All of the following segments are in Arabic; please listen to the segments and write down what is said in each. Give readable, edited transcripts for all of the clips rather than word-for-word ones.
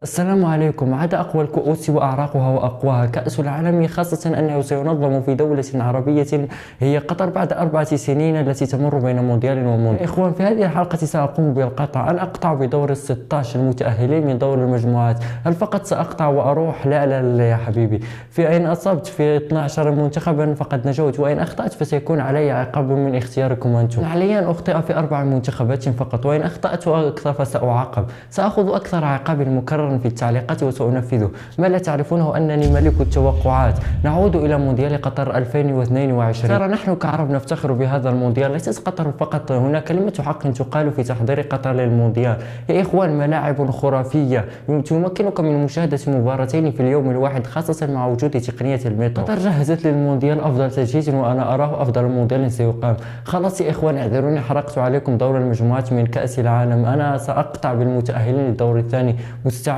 السلام عليكم. عاد أقوى الكؤوس وأعراقها وأقواها كأس العالم، خاصة أنه سينظم في دولة عربية هي قطر بعد 4 سنين التي تمر بين مونديال ومونديال. إخوان، في هذه الحلقة سأقوم بالقطع. أن أقطع بدور ال16 المتأهلين من دور المجموعات. هل فقط سأقطع وأروح؟ لا لا لا يا حبيبي. في إن أصبت في 12 منتخبا فقد نجوت، وإن أخطأت فسيكون علي عقاب من اختياركم أنتم. علي أن أخطئ في 4 منتخبات فقط، وإن أخطأت أكثر فسأعاقب. سأخذ أكثر عقاب مكرر في التعليقات وسأنفذه. ما لا تعرفونه أنني ملك التوقعات. نعود إلى مونديال قطر 2022. ترى نحن كعرب نفتخر بهذا المونديال. ليست قطر فقط، هناك كلمة حق تقال في تحضير قطر للمونديال. يا إخوان، ملاعب خرافية تمكنك من مشاهدة مباراتين في اليوم الواحد، خاصة مع وجود تقنية المترو. قطر جهزت للمونديال أفضل تجهيز، وأنا أراه أفضل مونديال سيقام. خلاص يا إخوان، اعذروني حرقت عليكم دور المجموعات من كأس العالم. أنا سأقطع بالمتأهلين للدور الثاني. مستعدون؟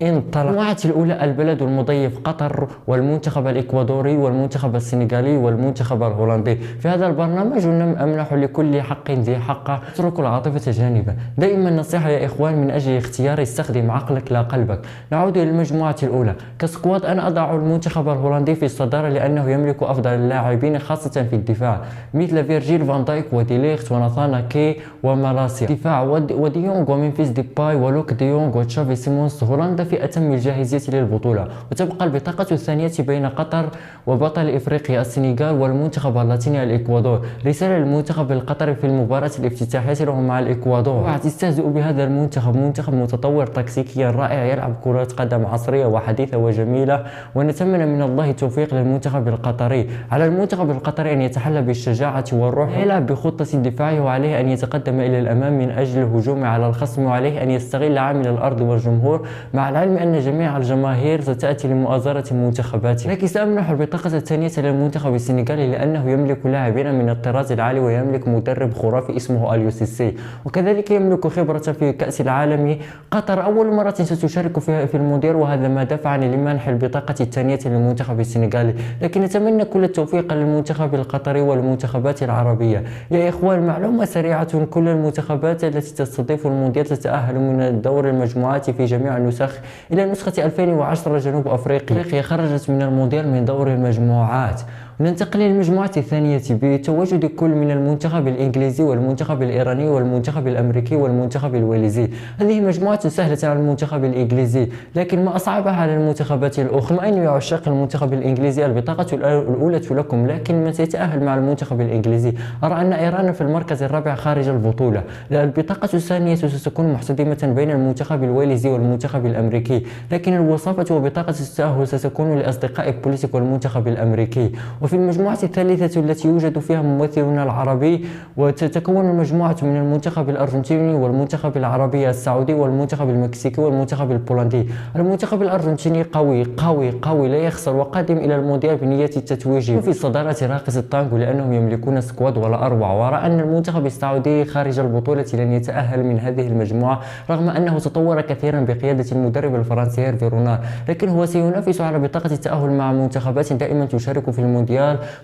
انطلق. المجموعة الأولى: البلد المضيف قطر، والمنتخب الإكوادوري، والمنتخب السنغالي، والمنتخب الهولندي. في هذا البرنامج أمنح لكل حق ذي حق. اتركوا العاطفة جانبا. دائما نصيحة يا إخوان، من أجل اختيار استخدم عقلك لا قلبك. نعود إلى المجموعة الأولى. كسكواد أنا أضع المنتخب الهولندي في الصدارة، لأنه يملك أفضل اللاعبين خاصة في الدفاع، مثل فيرجيل فان دايك وديليخت وناثانا كي ومالاسيا. دفاع وديونغ ومنفيس ديباي ولوك ديونغ وتشافي سيمونز. هولندا في أتم الجاهزية للبطولة. وتبقى البطاقة الثانية بين قطر وبطل إفريقيا السنغال والمنتخب اللاتيني الإكوادور. رسالة للمنتخب القطري في المباراة الافتتاحية له مع الإكوادور: تستهزئ بهذا المنتخب، منتخب متطور تكتيكيا رائع، يلعب كرة قدم عصرية وحديثة وجميلة. ونتمنى من الله التوفيق للمنتخب القطري. على المنتخب القطري أن يتحلى بالشجاعة والروح، يلعب بخطة دفاعه، وعليه أن يتقدم إلى الأمام من أجل الهجوم على الخصم، وعليه أن يستغل عامل الأرض والجمهور، مع العلم أن جميع الجماهير ستأتي لمؤازرة منتخباته. لكن سأمنح البطاقة الثانية للمنتخب السنغالي، لأنه يملك لاعبين من الطراز العالي، ويملك مدرب خرافي اسمه أليو سيسي، وكذلك يملك خبرة في كأس العالم. قطر أول مرة ستشارك في المونديال، وهذا ما دفعني لمنح البطاقة الثانية للمنتخب السنغالي. لكن نتمنى كل التوفيق للمنتخب القطري والمنتخبات العربية. يا إخوان، معلومة سريعة: كل المنتخبات التي تستضيف المونديال تتأهل من الدور المجموعات في جميع النسخ إلى نسخة 2010. جنوب أفريقيا خرجت من المونديال من دور المجموعات. ننتقل للمجموعة الثانية بتواجد كل من المنتخب الإنجليزي والمنتخب الإيراني والمنتخب الأمريكي والمنتخب الويلزي. هذه مجموعة سهلة على المنتخب الإنجليزي، لكن ما أصعبها على المنتخبات الأخرى. أين يا عشاق المنتخب الإنجليزي؟ البطاقة الأولى لكم. لكن من سيتأهل مع المنتخب الإنجليزي؟ أرى أن إيران في المركز الرابع خارج البطولة. البطاقة الثانية ستكون محتدمة بين المنتخب الويلزي والمنتخب الأمريكي، لكن الوصافة وبطاقة التأهل ستكون لأصدقاء بوليسيك والمنتخب الأمريكي. وفي المجموعة الثالثة التي يوجد فيها ممثلون العربي، وتتكون المجموعة من المنتخب الأرجنتيني والمنتخب العربي السعودي والمنتخب المكسيكي والمنتخب البولندي. المنتخب الأرجنتيني قوي قوي قوي، لا يخسر، وقادم إلى المونديال بنية التتويج. وفي صدارة راقص التانغو، لأنهم يملكون سكواد ولا أروع. وأرى أن المنتخب السعودي خارج البطولة لن يتأهل من هذه المجموعة، رغم أنه تطور كثيرا بقيادة المدرب الفرنسي هيرفي رونار، لكن هو سينافس على بطاقة التأهل مع منتخبات دائما تشارك في المونديال.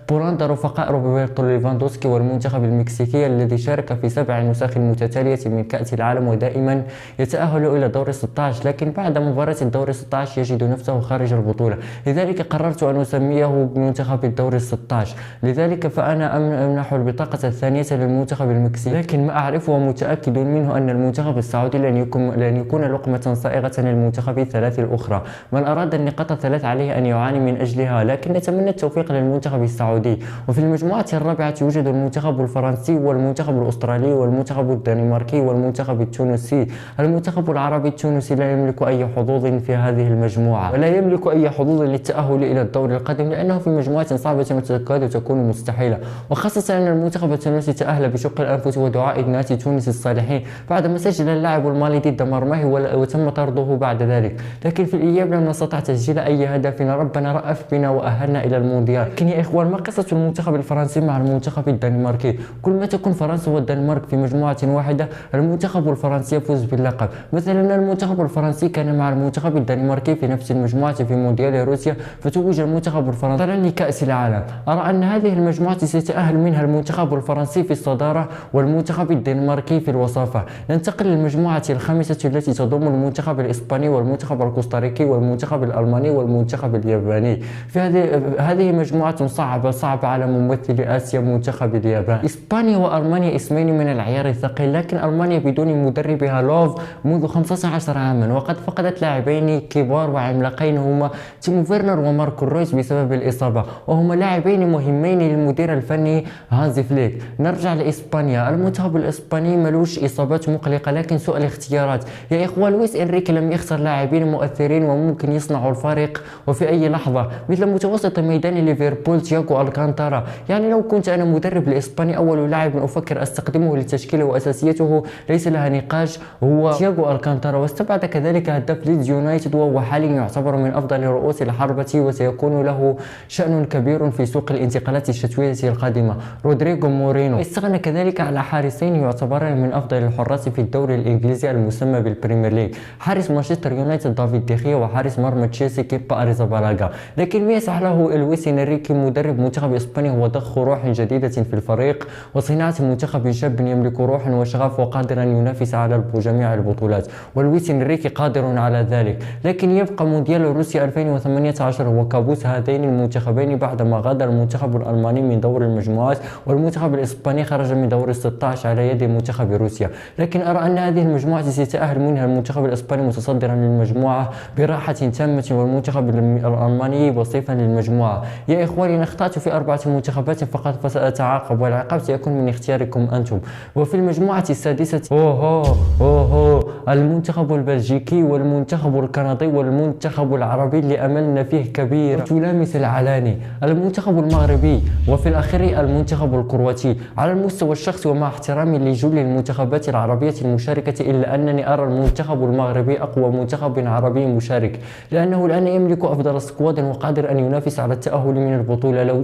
بولندا رفقاء روبرتو ليفاندوسكي والمنتخب المكسيكي الذي شارك في 7 نسخ متتالية من كأس العالم، ودائما يتأهل إلى دور 16، لكن بعد مباراة الدور 16 يجد نفسه خارج البطولة. لذلك قررت أن أسميه بمنتخب الدور 16. لذلك فأنا أمنح البطاقة الثانية للمنتخب المكسيكي، لكن ما أعرف ومتأكد منه أن المنتخب السعودي لن يكون لقمة صائغة للمنتخب الثلاث الأخرى. من أراد النقاط الثلاث عليه أن يعاني من أجلها، لكن نتمنى التوفيق للمنتخب السعودي. وفي المجموعة الرابعة يوجد المنتخب الفرنسي والمنتخب الأسترالي والمنتخب الدنماركي والمنتخب التونسي. المنتخب العربي التونسي لا يملك أي حظوظ في هذه المجموعة، ولا يملك أي حظوظ للتأهل إلى الدور القادم، لأنه في مجموعة صعبة وتكاد تكون مستحيلة، وخاصة أن المنتخب التونسي تأهل بشق الأنفس ودعاء نادي تونس الصالحين بعدما سجل اللاعب المالي ضد مرماه وتم طرده بعد ذلك. لكن في الإياب لم نستطع تسجيل أي هدف. ربنا رأف بنا وأهلنا إلى المونديال. لكن يا إخوان، ما قصة المنتخب الفرنسي مع المنتخب الدنماركي؟ كل ما تكون فرنسا والدنمارك في مجموعة واحدة المنتخب الفرنسي يفوز باللقب. مثلا المنتخب الفرنسي كان مع المنتخب الدنماركي في نفس المجموعة في مونديال روسيا، فتوج المنتخب الفرنسي لكأس العالم. أرى أن هذه المجموعة سيتأهل منها المنتخب الفرنسي في الصدارة والمنتخب الدنماركي في الوصافة. ننتقل للمجموعة الخامسة التي تضم المنتخب الإسباني والمنتخب الكوستاريكي والمنتخب الألماني والمنتخب الياباني. في هذه مجموعة صعبة على ممثل آسيا منتخب اليابان. إسبانيا وألمانيا اسمين من العيار الثقيل، لكن ألمانيا بدون مدربها لوف منذ 15 عاما، وقد فقدت لاعبين كبار وعملاقين هما تيمو فيرنر وماركو رويس بسبب الإصابة، وهما لاعبين مهمين للمدير الفني هانز فليك. نرجع لإسبانيا، المنتخب الإسباني ملوش إصابات مقلقة لكن سوء الاختيارات. يا إخوان، لويس إنريكي لم يخسر لاعبين مؤثرين وممكن يصنعوا الفارق وفي أي لحظة، مثل متوسط ميدان ليفربول تياغو الكانتارا. يعني لو كنت أنا مدرب الإسباني، أول لاعب أفكر أستخدمه للتشكيلة وأساسيته ليس لها نقاش هو تياغو الكانتارا. واستبعد كذلك هداف ليدز يونايتد، وهو حاليا يعتبر من أفضل رؤوس الحربة وسيكون له شأن كبير في سوق الانتقالات الشتوية القادمة، رودريغو مورينو. استغنى كذلك على حارسين يعتبران من أفضل الحراس في الدوري الإنجليزي المسمى بالبريمير ليج، حارس مانشستر يونايتد دافيد ديخيا وحارس مرمى تشيلسي كيبا أريزابالاغا. لكن ما يسعى له لويس إنريكي مدرب منتخب إسبانيا هو ضخ روح جديدة في الفريق وصناعة منتخب شاب يملك روح وشغف وقادر أن ينافس على جميع البطولات، ولويس إنريكي قادر على ذلك. لكن يبقى مونديال روسيا 2018 هو كابوس هذين المنتخبين بعدما غادر المنتخب الألماني من دور المجموعات والمنتخب الإسباني خرج من دور 16 على يد منتخب روسيا. لكن أرى أن هذه المجموعة سيتأهل منها المنتخب الإسباني متصدرا للمجموعة براحة تامة، والمنتخب الألماني وصيفا للمجموعة. يا إخواني، اخترت في 4 منتخبات فقط فسأتعاقب، والعقاب سيكون من اختياركم أنتم. وفي المجموعة السادسة المنتخب البلجيكي والمنتخب الكندي والمنتخب العربي اللي أملنا فيه كبير تلامس العلاني، المنتخب المغربي، وفي الأخير المنتخب الكرواتي. على المستوى الشخصي ومع احترامي لجل المنتخبات العربية المشاركة، إلا أنني أرى المنتخب المغربي أقوى منتخب عربي مشارك، لأنه الآن يملك أفضل سكواد وقادر أن ينافس على التأهل من البطولة. لو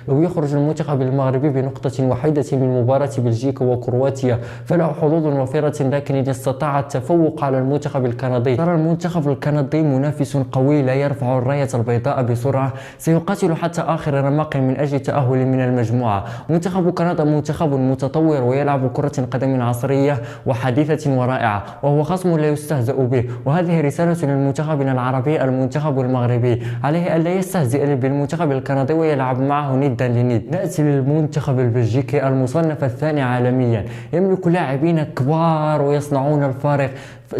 يخرج المنتخب المغربي بنقطة واحدة من مباراة بلجيكا وكرواتيا فله حظوظ وفرة، لكن إذا استطاع التفوق على المنتخب الكندي، ترى المنتخب الكندي منافس قوي لا يرفع الراية البيضاء بسرعة، سيقاتل حتى آخر رمق من أجل التأهل من المجموعة. منتخب كندا منتخب متطور ويلعب كرة قدم عصرية وحديثة ورائعة، وهو خصم لا يستهزأ به. وهذه رسالة للمنتخبنا العربي المنتخب المغربي، عليه ألا يستهزئ بالمنتخب الكندي ويلعب معه ندا لند. نأتي للمنتخب البلجيكي المصنف الثاني عالميا، يملك لاعبين كبار ويصنعون الفارق.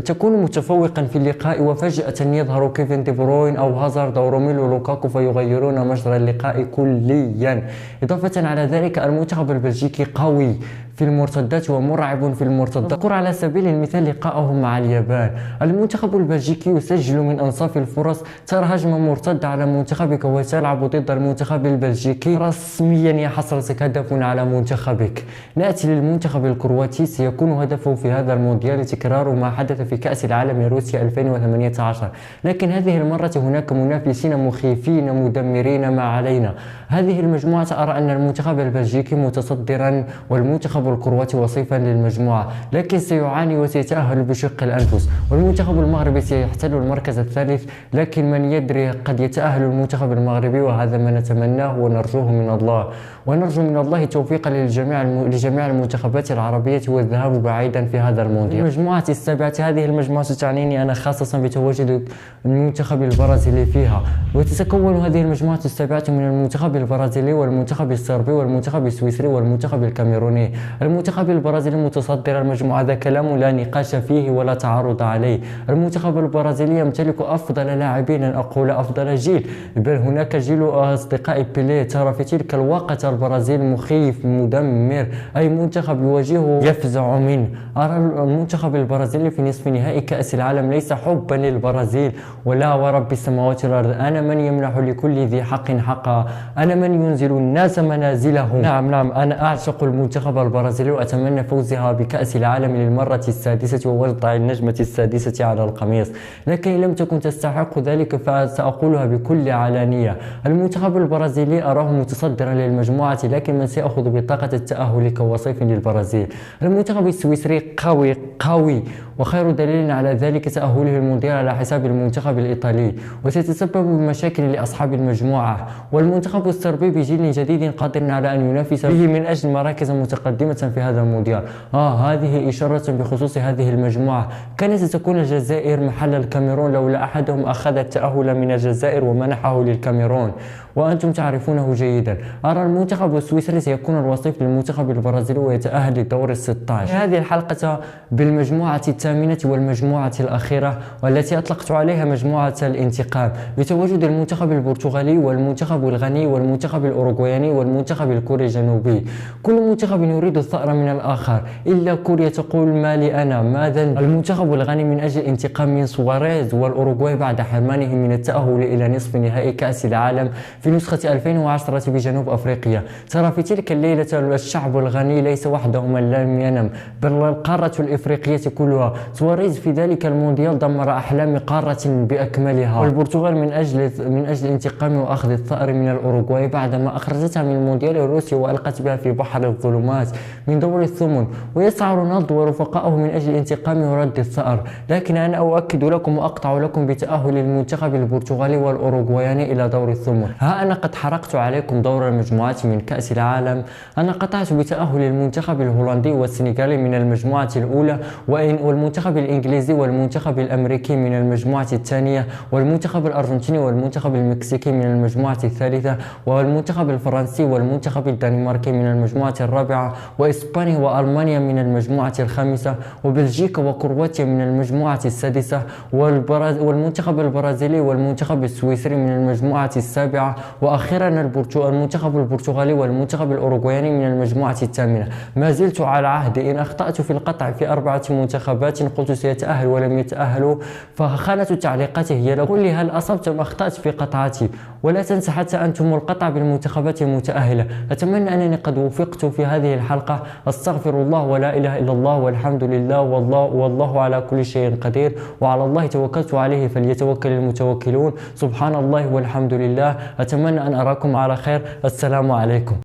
تكون متفوقا في اللقاء وفجأة يظهر كيفن دي بروين أو هازارد أو روميلو لوكاكو فيغيرون مجرى اللقاء كليا. إضافة على ذلك المنتخب البلجيكي قوي في المرتدات ومرعب في المرتدات. أذكر على سبيل المثال لقاءهم مع اليابان، المنتخب البلجيكي يسجل من أنصاف الفرص، ترى هجمة مرتدة على منتخبك وتلعب ضد المنتخب البلجيكي، رسميا يا حسرتك هدف على منتخبك. نأتي للمنتخب الكرواتي، سيكون هدفه في هذا المونديال تكرار ما حدث في كأس العالم روسيا 2018، لكن هذه المرة هناك منافسين مخيفين مدمرين ما علينا. هذه المجموعة أرى أن المنتخب البلجيكي متصدرا والمنتخب الكرواتي وصيفا للمجموعة، لكن سيعاني وسيتأهل بشق الأنفس. والمنتخب المغربي سيحتل المركز الثالث، لكن من يدري قد يتأهل المنتخب المغربي، وهذا ما نتمناه ونرجوه من الله. ونرجو من الله التوفيق لجميع المنتخبات العربية والذهاب بعيدا في هذا المونديال. المجموعة السابعة، هذه المجموعة تعنيني أنا خاصة بتواجد المنتخب البرازيلي فيها، وتتكون هذه المجموعة السابعة من المنتخب البرازيلي والمنتخب الصربي والمنتخب السويسري والمنتخب الكاميروني. المنتخب البرازيلي متصدر المجموعة، هذا كلام لا نقاش فيه ولا تعارض عليه. المنتخب البرازيلي يمتلك أفضل لاعبين، أقول أفضل جيل، بل هناك جيل أصدقاء بيليه. ترى في تلك الوقت البرازيل مخيف مدمر، أي منتخب يواجهه يفزع منه. أرى المنتخب البرازيلي في نصف نهائي كأس العالم ليس حبا للبرازيل ولا ورب السماوات والأرض، أنا من يمنح لكل ذي حق حقا، أنا من ينزل الناس منازلهم. نعم أنا أعشق المنتخب البرازيلي. البرازيل، وأتمنى فوزها بكأس العالم للمرة السادسة ووضع النجمة السادسة على القميص، لكن لم تكن تستحق ذلك فسأقولها بكل علانية. المنتخب البرازيلي أراه متصدرا للمجموعة، لكن من سيأخذ بطاقة التأهل كوصيف للبرازيل؟ المنتخب السويسري قوي وخير دليل على ذلك تأهله المونديال على حساب المنتخب الإيطالي، وستتسبب بمشاكل لأصحاب المجموعة. والمنتخب الصربي بجيل جديد قادر على أن ينافس به من أجل مراكز متقدمة في هذا المونديال. هذه إشارة بخصوص هذه المجموعة. كانت ستكون الجزائر محل الكاميرون لولا أحدهم أخذ التأهل من الجزائر ومنحه للكاميرون، وأنتم تعرفونه جيدا. أرى المنتخب السويسري سيكون الوصيف للمنتخب البرازيلي ويتأهل للدور ال16. هذه الحلقة بالمجموعة الثامنة والمجموعة الأخيرة والتي أطلقت عليها مجموعة الانتقام، بتواجد المنتخب البرتغالي والمنتخب الغني والمنتخب الأوروغواياني والمنتخب الكوري الجنوبي. كل منتخب يريد الثأر من الآخر، إلا كوريا تقول ما لي أنا. ماذا المنتخب الغني من أجل انتقام من سواريز والأوروغواي بعد حرمانه من التأهل إلى نصف نهائي كأس العالم في نسخة 2010 بجنوب أفريقيا. ترى في تلك الليلة الشعب الغني ليس وحده من لم ينم، بل القارة الإفريقية كلها. سواريز في ذلك المونديال دمر أحلام قارة بأكملها. والبرتغال من أجل الانتقام وأخذ الثأر من الأوروغواي بعدما أخرجتها من المونديال الروسي وألقت بها في بحر الظلمات من دور الثمن، ويسعى رونالدو ورفقائه من أجل الانتقام ورد الثأر. لكن أنا أؤكد لكم وأقطع لكم بتأهل المنتخب البرتغالي والأوروغواياني إلى دور الثمن. أنا قد حرقت عليكم دور المجموعات من كأس العالم. أنا قطعت بتأهل المنتخب الهولندي والسنغالي من المجموعة الأولى، والمنتخب الإنجليزي والمنتخب الأمريكي من المجموعة الثانية، والمنتخب الأرجنتيني والمنتخب المكسيكي من المجموعة الثالثة، والمنتخب الفرنسي والمنتخب الدنماركي من المجموعة الرابعة، وإسبانيا وألمانيا من المجموعة الخامسة، وبلجيكا وكرواتيا من المجموعة السادسة، والمنتخب البرازيلي والمنتخب السويسري من المجموعة السابعة، وأخيرا المنتخب البرتغالي والمنتخب الأوروغواياني من المجموعة الثامنة. ما زلت على عهدي، إن أخطأت في القطع في 4 منتخبات قلت سيتأهل ولم يتأهلوا فخانة التعليقات هي لكم. قل لي هل أصبت أم أخطأت في قطعتي، ولا تنسى حتى أنتم القطع بالمنتخبات المتأهلة. أتمنى أنني قد وفقت في هذه الحلقة. أستغفر الله ولا إله إلا الله والحمد لله والله على كل شيء قدير، وعلى الله توكلت عليه فليتوكل المتوكلون. سبحان الله والحمد لله. أتمنى أن أراكم على خير. السلام عليكم.